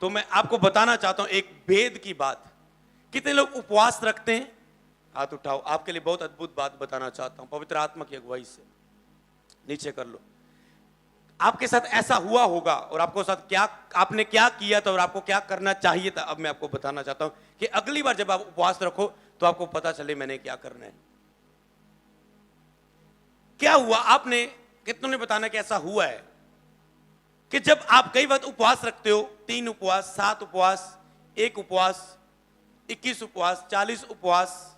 तो मैं आपको बताना चाहता हूं एक भेद की बात। कितने लोग उपवास रखते हैं? हाथ उठाओ। आपके लिए बहुत अद्भुत बात बताना चाहता हूं पवित्र आत्मा की अगुवाई से। नीचे कर लो। आपके साथ ऐसा हुआ होगा और आपको साथ क्या आपने क्या किया था और आपको क्या करना चाहिए था। अब मैं आपको बताना चाहता हूं कि अगली बार जब आप उपवास रखो तो आपको पता चले मैंने क्या करना है। क्या हुआ? आपने कितनों ने बताना कि ऐसा हुआ है कि जब आप कई बार उपवास रखते हो, 3 उपवास, 7 उपवास, 1 उपवास, 21 उपवास, 40 उपवास,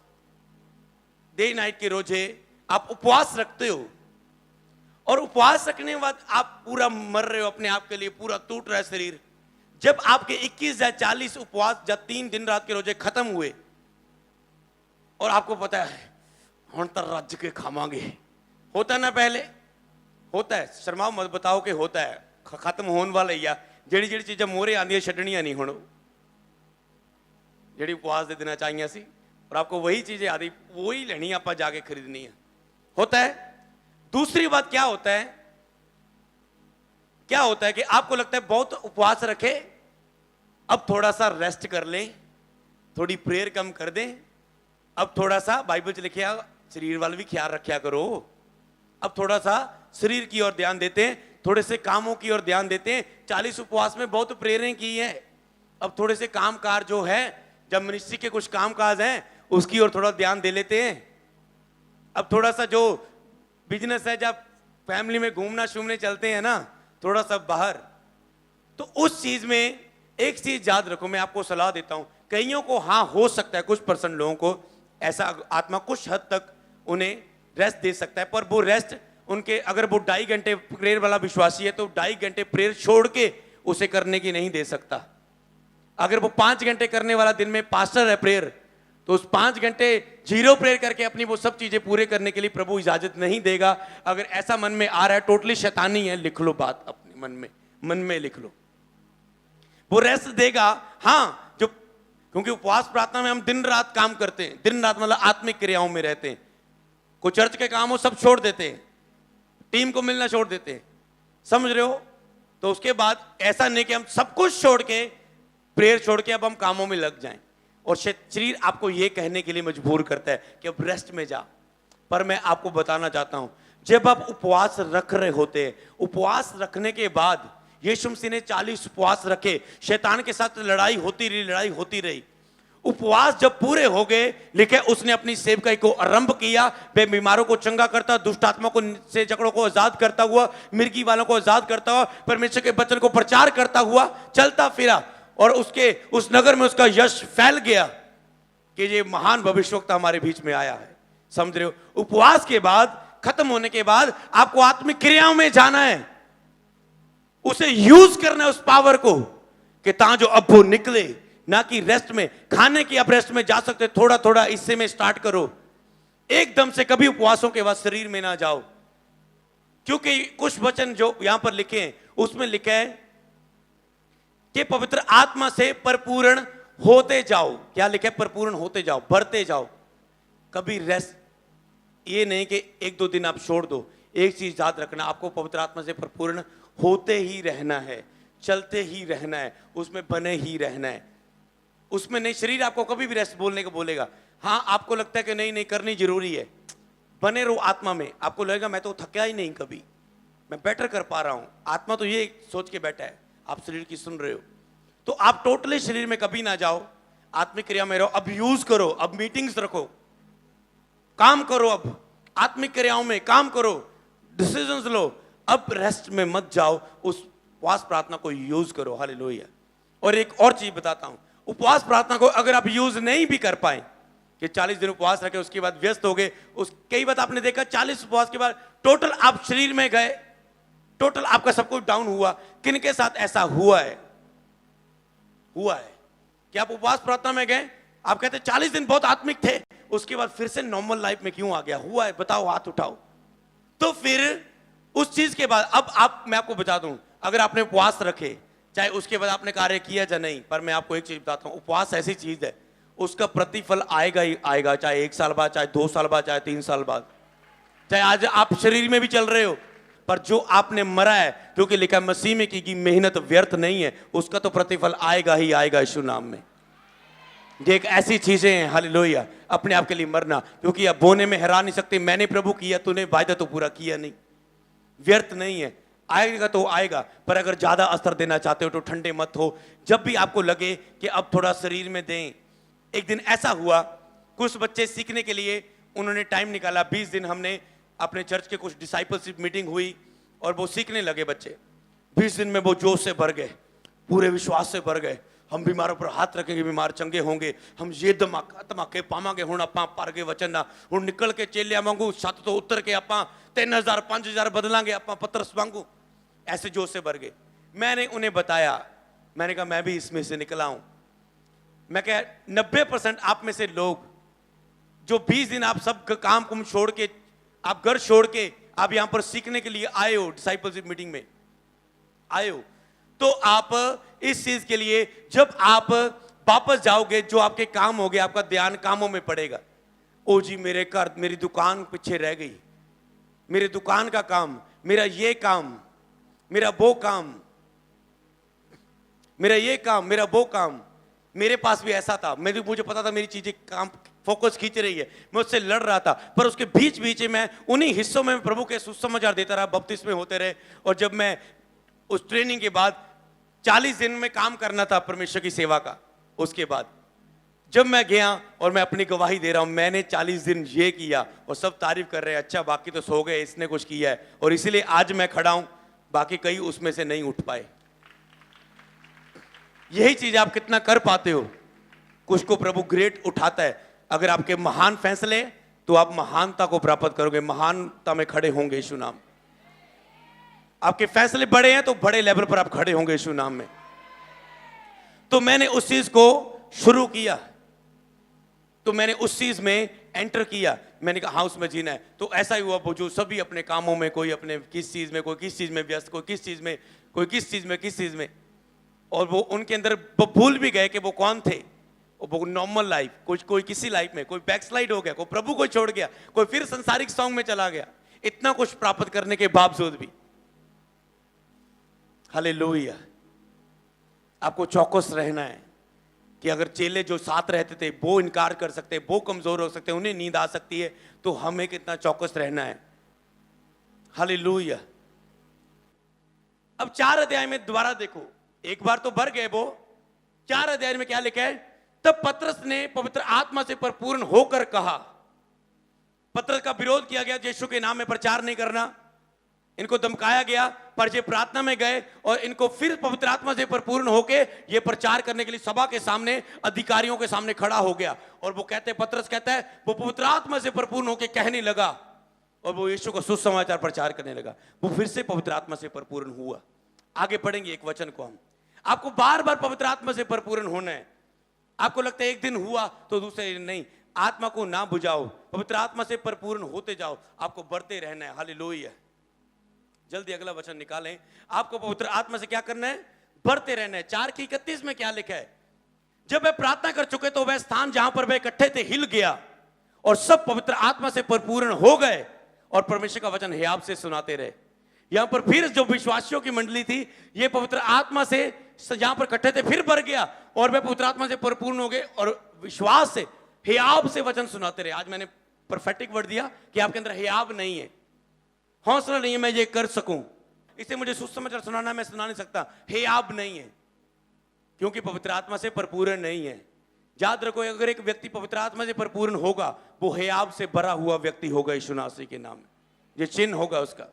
डे नाइट के रोजे आप उपवास रखते हो और उपवास रखने के बाद आप पूरा मर रहे हो अपने आप के लिए, पूरा टूट रहा है शरीर। जब आपके 21 या 40 उपवास या 3 दिन रात के रोजे खत्म हुए और आपको पता है हम तो रज के खावांगे, होता ना पहले? होता है, शर्माओ मत, बताओ कि होता है। खत्म होने वाला ही आ। जेड़ी जेड़ी चीज़ें मोहरे आंदियां छड्डनियां नहीं हुण, जेड़ी उपवास दे देना चाहिए सी, और आपको वही चीजें आदि वही लेनी आप जाके खरीदनी है। होता है। दूसरी बात क्या होता है, क्या होता है कि आपको लगता है बहुत उपवास रखे, अब थोड़ा सा रेस्ट कर लें, थोड़ी प्रेयर कम कर दें, अब थोड़ा सा बाइबल लिखिया शरीर वाल भी ख्याल रखा करो, अब थोड़ा सा शरीर की ओर ध्यान देते हैं, थोड़े से कामों की ओर ध्यान देते हैं। 40 उपवास में बहुत प्रेरणा की है, अब थोड़े से कामकाज जो है, जब मिनिस्ट्री के कुछ कामकाज हैं उसकी ओर थोड़ा ध्यान दे लेते हैं। अब थोड़ा सा जो बिजनेस है, जब फैमिली में घूमना शूमने चलते हैं ना थोड़ा सा बाहर, तो उस चीज में एक चीज याद रखो, मैं आपको सलाह देता हूं। कईयों को हाँ हो सकता है, कुछ % लोगों को ऐसा आत्मा कुछ हद तक उन्हें रेस्ट दे सकता है, पर वो रेस्ट उनके, अगर वो 2.5 घंटे प्रेयर वाला विश्वासी है तो 2.5 घंटे प्रेयर छोड़ के उसे करने की नहीं दे सकता। अगर वो 5 घंटे करने वाला दिन में पास्टर है प्रेयर, तो उस 5 घंटे 0 प्रेयर करके अपनी वो सब चीजें पूरे करने के लिए प्रभु इजाजत नहीं देगा। अगर ऐसा मन में आ रहा है, टोटली शैतानी है, लिख लो बात अपने मन में लिख लो। वो रेस्ट देगा हाँ, जो क्योंकि उपवास प्रार्थना में हम दिन रात काम करते हैं, दिन रात मतलब आत्मिक क्रियाओं में रहते हैं। कोई चर्च के काम हो सब छोड़ देते हैं, टीम को मिलना छोड़ देते हैं, समझ रहे हो? तो उसके बाद ऐसा नहीं कि हम सब कुछ छोड़ के, प्रेयर छोड़ के अब हम कामों में लग जाएं, और शरीर आपको यह कहने के लिए मजबूर करता है कि अब रेस्ट में जा। पर मैं आपको बताना चाहता हूं, जब आप उपवास रख रहे होते हैं, उपवास रखने के बाद यीशु मसीह ने 40 उपवास रखे, शैतान के साथ लड़ाई होती रही। उपवास जब पूरे हो गए, लिखे उसने अपनी सेवकाई को आरंभ किया, वे बीमारों को चंगा करता, दुष्ट आत्मा को से जकड़ों को आजाद करता हुआ, मिर्गी वालों को आजाद करता हुआ, परमेश्वर के वचन को प्रचार करता हुआ चलता फिरा, और उसके उस नगर में उसका यश फैल गया कि ये महान भविष्यवक्ता हमारे बीच में आया है। समझ रहे हो? उपवास के बाद, खत्म होने के बाद आपको आत्मिक क्रियाओं में जाना है, उसे यूज करना है उस पावर को, कि ता जो अब वो निकले, ना कि रेस्ट में। खाने की आप रेस्ट में जा सकते, थोड़ा थोड़ा इससे में स्टार्ट करो, एकदम से कभी उपवासों के बाद शरीर में ना जाओ। क्योंकि कुछ वचन जो यहां पर लिखे हैं उसमें लिखा है कि पवित्र आत्मा से परिपूर्ण होते जाओ। क्या लिखा है? परिपूर्ण होते जाओ, बढ़ते जाओ। कभी रेस्ट ये नहीं कि 1-2 दिन आप छोड़ दो। एक चीज याद रखना, आपको पवित्र आत्मा से परिपूर्ण होते ही रहना है, चलते ही रहना है, उसमें बने ही रहना है। उसमें नहीं, शरीर आपको कभी भी रेस्ट बोलने को बोलेगा। हाँ, आपको लगता है कि नहीं नहीं करनी जरूरी है, बने रहो आत्मा में। आपको लगेगा मैं तो थका ही नहीं कभी, मैं बेटर कर पा रहा हूं। आत्मा तो ये सोच के बैठा है, आप शरीर की सुन रहे हो। तो आप टोटली शरीर में कभी ना जाओ, आत्मिक क्रिया में रहो। अब यूज करो, अब मीटिंग्स रखो, काम करो, अब आत्मिक क्रियाओं में काम करो, डिसीजंस लो। अब रेस्ट में मत जाओ, उस उपवास प्रार्थना को यूज करो। हालेलुया। और एक और चीज बताता हूं, उपवास प्रार्थना को अगर आप यूज नहीं भी कर पाए, कि 40 दिन उपवास रखे उसके बाद व्यस्त हो गए, उस कई बार आपने देखा 40 उपवास के बाद टोटल आप शरीर में गए, टोटल आपका सब कुछ डाउन हुआ। किन के साथ ऐसा हुआ है कि आप उपवास प्रार्थना में गए, आप कहते 40 दिन बहुत आत्मिक थे, उसके बाद फिर से नॉर्मल लाइफ में क्यों आ गया? हुआ है? बताओ, हाथ उठाओ। तो फिर उस चीज के बाद अब मैं आपको बता दूं, अगर आपने उपवास रखे, चाहे उसके बाद आपने कार्य किया या नहीं, पर मैं आपको एक चीज बताता हूं, उपवास ऐसी चीज है उसका प्रतिफल आएगा ही आएगा, चाहे 1 साल बाद, चाहे 2 साल बाद, चाहे 3 साल बाद, चाहे आज आप शरीर में भी चल रहे हो, पर जो आपने मरा है, क्योंकि लिखा है मसीह में की मेहनत व्यर्थ नहीं है, उसका तो प्रतिफल आएगा ही आएगा यीशु नाम में। ये एक ऐसी चीजें हैं, हालेलुया, अपने आप के लिए मरना, क्योंकि अब बोने में हैरान नहीं सकते, मैंने प्रभु किया, तूने वायदा तो पूरा किया नहीं, व्यर्थ नहीं है, आएगा तो आएगा। पर अगर ज्यादा असर देना चाहते हो तो ठंडे मत हो। जब भी आपको लगे कि अब थोड़ा शरीर में दें। एक दिन ऐसा हुआ, कुछ बच्चे सीखने के लिए उन्होंने टाइम निकाला, 20 दिन हमने अपने चर्च के कुछ डिसाइपलशिप मीटिंग हुई और वो सीखने लगे बच्चे। 20 दिन में वो जोश से भर गए, पूरे विश्वास से भर गए। हम बीमारों पर हाथ रखेंगे, बीमार चंगे होंगे, हम ये धमाके पावांगे, हुण आपां पर गए वचन ना, हुण निकल के चेलिया वांगू छत तो उतर के आपां 3000 5000 बदलांगे, आपां पतरस वांगू, ऐसे जोश से भर गए। मैंने उन्हें बताया, मैंने कहा मैं भी इसमें से निकला हूं। मैं कह 90% आप में से लोग जो 20 दिन आप सब काम कुम छोड़ के, आप घर छोड़ के आप यहां पर सीखने के लिए आए हो, डिसाइपलशिप मीटिंग में आए हो, तो आप इस चीज के लिए जब आप वापस जाओगे, जो आपके काम हो गए, आपका ध्यान कामों में पड़ेगा। ओ जी मेरे घर, मेरी दुकान पीछे रह गई, मेरे दुकान का काम, मेरा ये काम, मेरा वो काम, मेरा ये काम, मेरा वो काम। मेरे पास भी ऐसा था, मुझे पता था मेरी चीजें काम फोकस खींच रही है, मैं उससे लड़ रहा था, पर उसके बीच बीच में उन्हीं हिस्सों में प्रभु के सुसमाचार देता रहा, बपतिस्मे होते रहे। और जब मैं उस ट्रेनिंग के बाद 40 दिन में काम करना था परमेश्वर की सेवा का, उसके बाद जब मैं गया और मैं अपनी गवाही दे रहा हूं, मैंने 40 दिन ये किया और सब तारीफ कर रहे हैं, अच्छा बाकी तो सो गए, इसने कुछ किया है, और इसीलिए आज मैं खड़ा हूं, बाकी कई उसमें से नहीं उठ पाए। यही चीज आप कितना कर पाते हो, कुछ को प्रभु ग्रेट उठाता है। अगर आपके महान फैसले, तो आप महानता को प्राप्त करोगे, महानता में खड़े होंगे यीशु नाम। आपके फैसले बड़े हैं तो बड़े लेवल पर आप खड़े होंगे यीशु नाम में। तो मैंने उस चीज को शुरू किया, तो मैंने उस चीज में एंटर किया, मैंने कहा हाँ उसमें जीना है। तो ऐसा ही हुआ, वो जो सभी अपने कामों में, कोई अपने किस चीज में, कोई किस चीज में व्यस्त, कोई किस चीज में, कोई किस चीज में, किस चीज में, और वो उनके अंदर वो भूल भी गए कि वो कौन थे। वो नॉर्मल लाइफ, कोई किसी लाइफ में, कोई बैकस्लाइड हो गया, कोई प्रभु को छोड़ गया, कोई फिर संसारिक सॉन्ग में चला गया, इतना कुछ प्राप्त करने के बावजूद भी। हालेलुया। आपको चौकस रहना है कि अगर चेले जो साथ रहते थे वो इनकार कर सकते, वो कमजोर हो सकते, उन्हें नींद आ सकती है, तो हमें कितना चौकस रहना है। हालेलुया। अब 4 अध्याय में दोबारा देखो, एक बार तो भर गए वो, 4 अध्याय में क्या लिखा है? तब पतरस ने पवित्र आत्मा से परिपूर्ण होकर कहा। पतरस का विरोध किया गया, यीशु के नाम में प्रचार नहीं करना, इनको धमकाया गया, पर ये प्रार्थना में गए और इनको फिर पवित्र आत्मा से परिपूर्ण होके ये प्रचार करने के लिए सभा के सामने, अधिकारियों के सामने खड़ा हो गया। और वो कहते, पतरस कहता है, वो पवित्र आत्मा से परिपूर्ण होके कहने लगा और वो यीशु का सुसमाचार प्रचार करने लगा। वो फिर से पवित्र आत्मा से परिपूर्ण हुआ। आगे पढ़ेंगे एक वचन को हम। आपको बार बार पवित्र आत्मा से परिपूर्ण होना है। आपको लगता है एक दिन हुआ तो दूसरे दिन नहीं, आत्मा को ना बुझाओ, पवित्र आत्मा से परिपूर्ण होते जाओ, आपको बढ़ते रहना है। हालेलुया। जल्दी अगला वचन निकालें। आपको पवित्र आत्मा से क्या करना है? बढ़ते रहना है। 4:31 में क्या लिखा है? जब वे प्रार्थना कर चुके तो वह स्थान जहां पर वे इकट्ठे थे हिल गया और सब पवित्र आत्मा से परिपूर्ण हो गए और परमेश्वर का वचन हियाव से सुनाते रहे। यहां पर फिर जो विश्वासियों की मंडली थी, ये पवित्र आत्मा से जहां पर इकट्ठे थे फिर बढ़ गया और वे पवित्र आत्मा से परिपूर्ण हो गए और विश्वास से हियाव से वचन सुनाते रहे। आज मैंने प्रोफेटिक वर्ड दिया कि आपके अंदर हियाव नहीं है, हौसला नहीं है मैं ये कर सकूं, इसे मुझे सुसमाचार सुनाना, मैं सुना नहीं सकता, हियाव नहीं है, क्योंकि पवित्र आत्मा से परिपूर्ण नहीं है। याद रखो, अगर एक व्यक्ति पवित्र आत्मा से परिपूर्ण होगा, वो हियाव से भरा हुआ व्यक्ति होगा यीशु मसीह के नाम में, ये चिन्ह होगा उसका।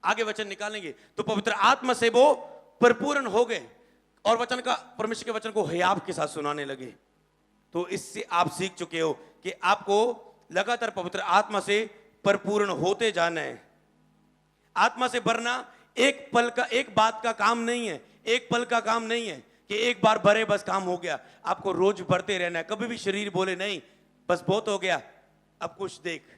आगे वचन निकालेंगे तो पवित्र आत्मा से वो परिपूर्ण हो गए और वचन का, परमेश्वर के वचन को हियाव के साथ सुनाने लगे। तो इससे आप सीख चुके हो कि आपको लगातार पवित्र आत्मा से परिपूर्ण होते जाना है। आत्मा से भरना एक पल का, एक बात का काम नहीं है, एक पल का काम नहीं है कि एक बार भरे बस काम हो गया। आपको रोज भरते रहना है। कभी भी शरीर बोले नहीं बस बहुत हो गया, अब कुछ देख।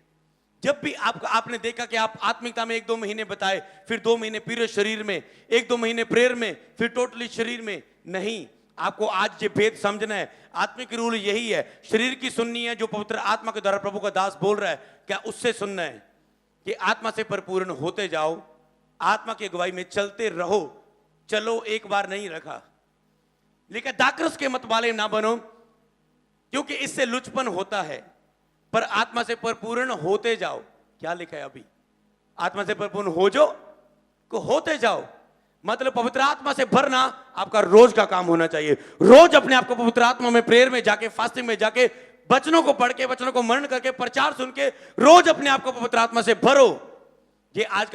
जब भी आपने देखा कि आप आत्मिकता में 1-2 महीने बताए, फिर 2 महीने पूरे शरीर में, 1-2 महीने प्रेयर में, फिर टोटली शरीर में, नहीं। आपको आज ये भेद समझना है। आत्मिक रूल यही है, शरीर की सुननी है जो पवित्र आत्मा के द्वारा प्रभु का दास बोल रहा है, क्या उससे सुनना है। कि आत्मा से परिपूर्ण होते जाओ, आत्मा की अगुवाई में चलते रहो। चलो एक बार नहीं रखा, लेकिन दाखरस के मत वाले ना बनो, क्योंकि इससे लुचपन होता है, पर आत्मा से परिपूर्ण होते जाओ। क्या लिखा है अभी? आत्मा से परिपूर्ण हो जो को होते जाओ, मतलब पवित्र आत्मा से भरना आपका रोज का काम होना चाहिए। रोज अपने आप को पवित्र आत्मा में, प्रेयर में जाके, फास्टिंग में जाके, वचनों को पढ़ के, वचनों को मनन करके, प्रचार सुन के रोज अपने आप को पवित्र आत्मा से भरो। ये आज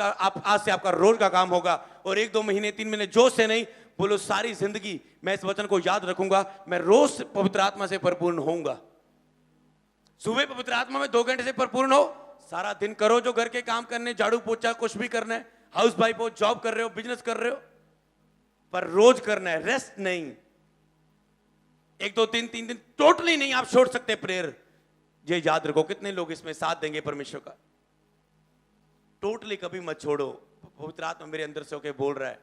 से आपका रोज का काम होगा। और 1-2 महीने 3 महीने जोश से नहीं, बोलो सारी जिंदगी मैं इस वचन को याद रखूंगा, मैं रोज पवित्र आत्मा से परिपूर्ण होऊंगा। सुबह पवित्र आत्मा में 2 घंटे से परिपूर्ण हो, सारा दिन करो जो घर के काम करने, झाड़ू पोछा कुछ भी करना है, हाउस वाइफ हो, जॉब कर रहे हो, बिजनेस कर रहे हो, पर रोज करना है, रेस्ट नहीं। 1-2-3 दिन टोटली नहीं आप छोड़ सकते प्रेयर। ये याद रखो, कितने लोग इसमें साथ देंगे परमेश्वर का? टोटली कभी मत छोड़ो। पवित्र आत्मा मेरे अंदर से होकर बोल रहा है,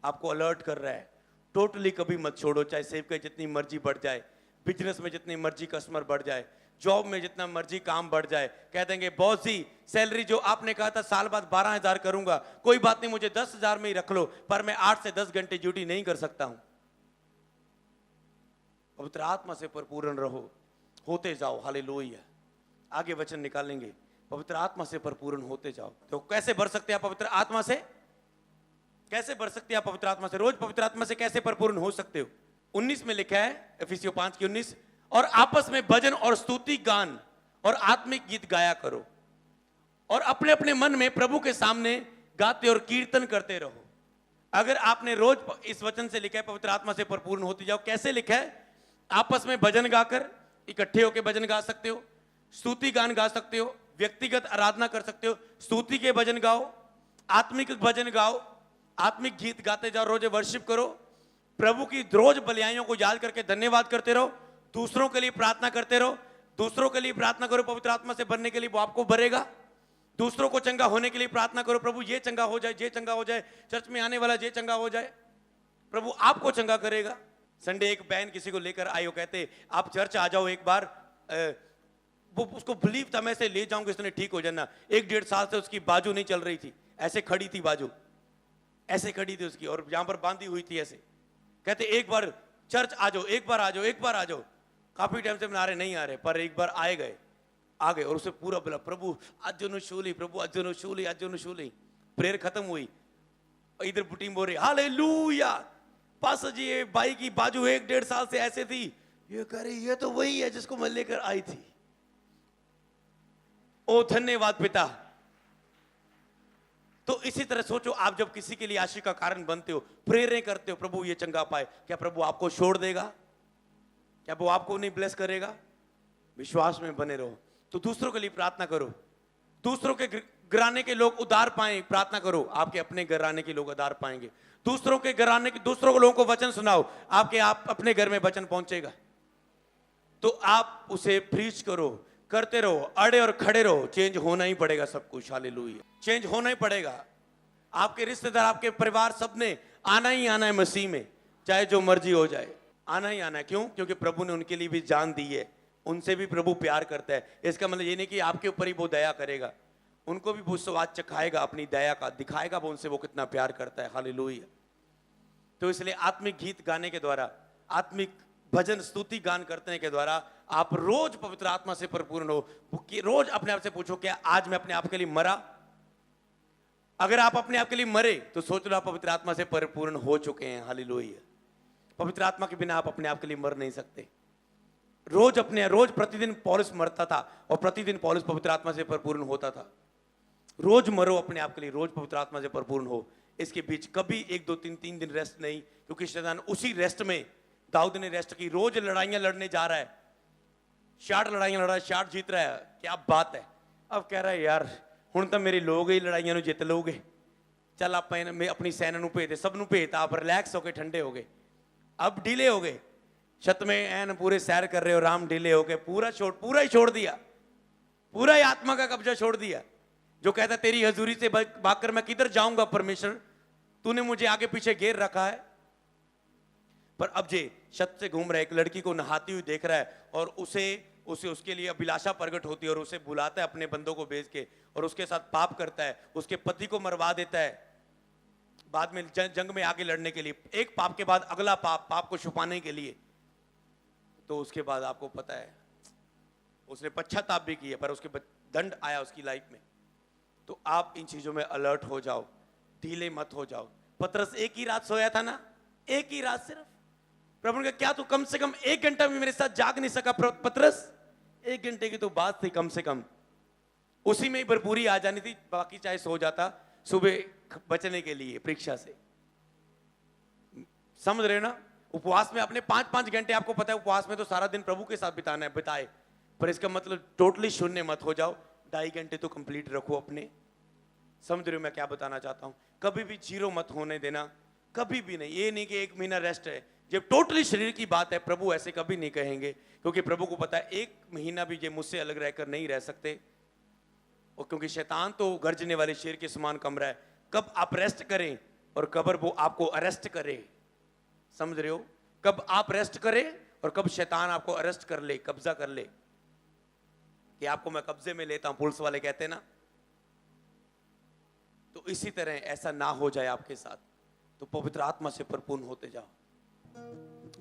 आपको अलर्ट कर रहा है, टोटली कभी मत छोड़ो। चाहे सेव के जितनी मर्जी बढ़ जाए, बिजनेस में जितनी मर्जी कस्टमर बढ़ जाए, जॉब में जितना मर्जी काम बढ़ जाए, कह देंगे बॉस जी सैलरी जो आपने कहा था साल बाद 12,000 करूंगा, कोई बात नहीं, मुझे 10,000 में ही रख लो, पर मैं 8 से 10 घंटे ड्यूटी नहीं कर सकता हूं। पवित्र आत्मा से परिपूर्ण रहो, होते जाओ। हालेलुया। आगे वचन निकालेंगे, पवित्र आत्मा से परिपूर्ण होते जाओ। तो कैसे भर सकते हैं पवित्र आत्मा से? कैसे भर सकते हैं पवित्र आत्मा से? रोज पवित्र आत्मा से कैसे परिपूर्ण हो सकते हो? 19 में लिखा है, एफिसियों 5:19, और आपस में भजन और स्तुति गान और आत्मिक गीत गाया करो, और अपने अपने मन में प्रभु के सामने गाते और कीर्तन करते रहो। अगर आपने रोज इस वचन से लिखा है पवित्र आत्मा से परिपूर्ण होते जाओ, कैसे लिखा है? आपस में भजन गाकर, इकट्ठे होकर भजन गा सकते हो, स्तुति गान गा सकते हो, व्यक्तिगत आराधना कर सकते हो, स्तुति के भजन गाओ, आत्मिक भजन गाओ, आत्मिक गीत गाते जाओ, रोज वर्शिप करो, प्रभु की रोज बलियाइयों को याद करके धन्यवाद करते रहो, दूसरों के लिए प्रार्थना करते रहो, दूसरों के लिए प्रार्थना करो पवित्र आत्मा से भरने के लिए, वो आपको भरेगा। दूसरों को चंगा होने के लिए प्रार्थना करो, प्रभु ये चंगा हो जाए, ये चंगा हो जाए, चर्च में आने वाला ये चंगा हो जाए, प्रभु आपको चंगा करेगा। संडे एक बहन किसी को लेकर आई, वो कहते आप चर्च आ जाओ एक बार, वो उसको बिलीव था मैं ऐसे ले जाऊंगा इसने ठीक हो जाना। 1-1.5 साल से उसकी बाजू नहीं चल रही थी, ऐसे खड़ी थी बाजू, ऐसे खड़ी थी उसकी, और यहां पर बांधी हुई थी ऐसे। कहते एक बार चर्च आ जाओ, एक बार आ जाओ, एक बार आ जाओ। काफी टाइम से बना रहे नहीं आ रहे, पर एक बार आ गए और उसे पूरा बोला प्रभु अजुनुशूली, प्रभु अजुनुशूली, अजुनुशूली। प्रेयर खत्म हुई, इधर बुटीम बोल रही हालेलुया, पास्टर जी ये भाई की बाजू 1-1.5 साल से ऐसे थी, ये कह रही ये तो वही है जिसको मैं लेकर आई थी। ओ धन्यवाद पिता। तो इसी तरह सोचो, आप जब किसी के लिए आशीष का कारण बनते हो, प्रेरणा करते हो, प्रभु ये चंगा पाए, क्या प्रभु आपको छोड़ देगा? क्या वो आपको नहीं ब्लेस करेगा? विश्वास में बने रहो। तो दूसरों के लिए प्रार्थना करो, दूसरों के घराने के लोग उद्धार पाएं, प्रार्थना करो, आपके अपने घराने के लोग उद्धार पाएंगे। दूसरों के घराने के, दूसरों को लोगों को वचन सुनाओ, आप अपने घर में वचन पहुंचेगा। तो आप उसे प्रीच करो, करते रहो, अड़े और खड़े रहो, चेंज होना ही पड़ेगा सब कुछ। हालेलुया, चेंज होना ही पड़ेगा। आपके रिश्तेदार, आपके परिवार, सबने आना ही आना है मसीह में, चाहे जो मर्जी हो जाए, आना ही आना है। क्यों? क्योंकि प्रभु ने उनके लिए भी जान दी है, उनसे भी प्रभु प्यार करता है। इसका मतलब ये नहीं कि आपके ऊपर ही वो दया करेगा, उनको भी वो स्वाद चखाएगा अपनी दया का, दिखाएगा वो उनसे वो कितना प्यार करता है। हालेलुया। तो इसलिए आत्मिक गीत गाने के द्वारा, आत्मिक भजन स्तुति गान करने के द्वारा आप रोज पवित्र आत्मा से परिपूर्ण हो। रोज अपने आप से पूछो, क्या आज मैं अपने आप के लिए मरा? अगर आप अपने आप के लिए मरे तो सोच लो आप पवित्र आत्मा से परिपूर्ण हो चुके हैं। हालेलुया। पवित्र आत्मा के बिना आप अपने आप के लिए मर नहीं सकते। रोज प्रतिदिन पौलुस मरता था और प्रतिदिन पौलुस पवित्र आत्मा से परिपूर्ण होता था। रोज मरो अपने आप के लिए, रोज पवित्र आत्मा से परिपूर्ण हो। इसके बीच कभी 1-2-3 दिन रेस्ट नहीं, क्योंकि शैतान उसी रेस्ट में, दाऊद ने रेस्ट की, रोज लड़ाइयां लड़ने जा रहा है, 60 लड़ाइयां लड़ रहा है, 60 जीत रहा है, क्या बात है। अब कह रहा है यार हुण तो मेरी लोग ही लड़ाइयां ਨੂੰ ਜਿੱਤ लोगे, चल आप मैं अपनी सेना ਨੂੰ भेजते, सब ਨੂੰ भेजता, आप रिलैक्स हो गए, ठंडे हो गए। अब ढीले हो गए, छत में एन पूरे सैर कर रहे हो, राम ढीले हो गए, पूरा ही छोड़ दिया, पूरा ही आत्मा का कब्जा छोड़ दिया। जो कहता तेरी हजूरी से भागकर मैं किधर जाऊंगा परमेश्वर, तूने मुझे आगे पीछे घेर रखा है। पर अब जे छत से घूम रहा है, एक लड़की को नहाती हुई देख रहा है और उसे उसे उसके लिए अभिलाषा प्रकट होती है और उसे बुलाता है अपने बंदों को भेज के, और उसके साथ पाप करता है, उसके पति को मरवा देता है बाद में जंग में आगे लड़ने के लिए, एक पाप के बाद अगला पाप, पाप को छुपाने के लिए। तो उसके बाद आपको पता है उसने पश्चाताप भी किया, पर उसके दंड आया उसकी लाइफ में। तो आप इन चीजों में अलर्ट हो जाओ, ढीले मत हो जाओ। पतरस एक ही रात सोया था ना, एक ही रात सिर्फ। प्रभु ने कहा क्या तू कम से कम 1 घंटा भी मेरे साथ जाग नहीं सका पतरस? 1 घंटे की तो बात थी कम से कम, उसी में ही भरपूरी आ जानी थी, बाकी चाहे सो जाता सुबह बचने के लिए परीक्षा से। समझ रहे ना? उपवास में अपने 5-5 घंटे, आपको पता है उपवास में तो सारा दिन प्रभु के साथ बिताना है, बिताए, पर इसका मतलब टोटली शून्य मत हो जाओ। 2.5 घंटे तो कंप्लीट रखो अपने। समझ रहे हो मैं क्या बताना चाहता हूं? कभी भी जीरो मत होने देना, कभी भी नहीं। ये नहीं कि 1 महीना रेस्ट है, जब टोटली शरीर की बात है, प्रभु ऐसे कभी नहीं कहेंगे, क्योंकि प्रभु को पता है 1 महीना भी ये मुझसे अलग रहकर नहीं रह सकते। और क्योंकि शैतान तो गर्जने वाले शेर के समान कमरा है, कब आप रेस्ट करें और कब वो आपको अरेस्ट करे। समझ रहे हो? कब आप रेस्ट करें और कब शैतान आपको अरेस्ट कर ले, कब्जा कर ले, कि आपको मैं कब्जे में लेता हूं, पुलिस वाले कहते हैं ना। तो इसी तरह ऐसा ना हो जाए आपके साथ, तो पवित्र आत्मा से परिपूर्ण होते जाओ।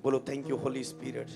बोलो थैंक यू होली स्पिरिट।